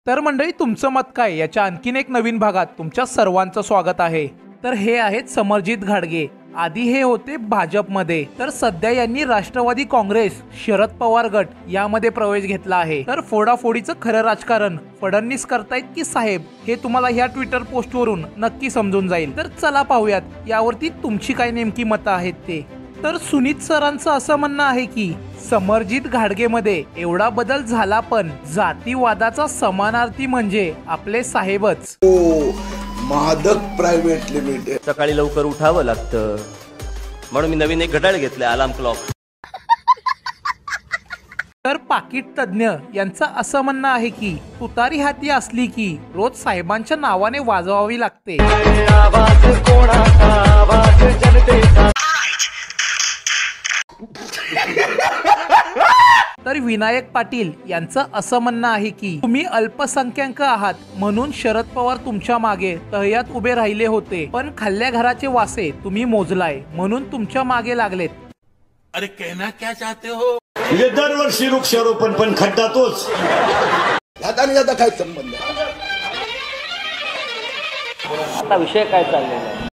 तर मंडळी, तुमचं मत काय याच्या आणखीन एक नवीन भागात तुमच्या सर्वांचं स्वागत आहे। तर हे आहेत समरजित घाडगे। आधी हे होते भाजपमध्ये, तर सध्या यांनी राष्ट्रवादी काँग्रेस शरद पवार गट यामध्ये प्रवेश घेतला आहे। तर फोडाफोडीचं खरं राजकारण फडणवीस करतायत की साहेब, हे तुम्हाला ह्या ट्विटर पोस्टवरून नक्की समजून जाईल। तर चला पाहूयात यावरती तुमची काय नेमकी मतं आहेत ते। तर सुनीत सरांचं असं म्हणणं आहे की समरजित घाडगेमध्ये एवढा बदल झाला, पण जातीवादाचा समानार्थी म्हणजे आपले साहेबच। मादक प्रायव्हेट लिमिटेड। सकाळी लवकर उठावं लागतं म्हणून मी नवीन एक घड्याळ घेतलंय, अलार्म क्लॉक। तर पाकिट तज्ञ यांचं असं म्हणणं आहे की तुतारी हाती असली की रोज साहेबांच्या नावाने वाजवावी लागते। तर विनायक पाटील यांचं असं म्हणणं आहे की तुम्ही अल्पसंख्याक आहात म्हणून शरद पवार तुमच्या मागे तहयात उभे राहिले होते, पण खाल्ल्या घराचे वासे तुम्ही मोजलाय म्हणून तुमच्या मागे लागलेत। अरे कहना क्या चाहते हो? म्हणजे दरवर्षी वृक्षारोपण पण खड्डा तोच। याचा काय संबंध? आता विषय काय चाललेला आहे?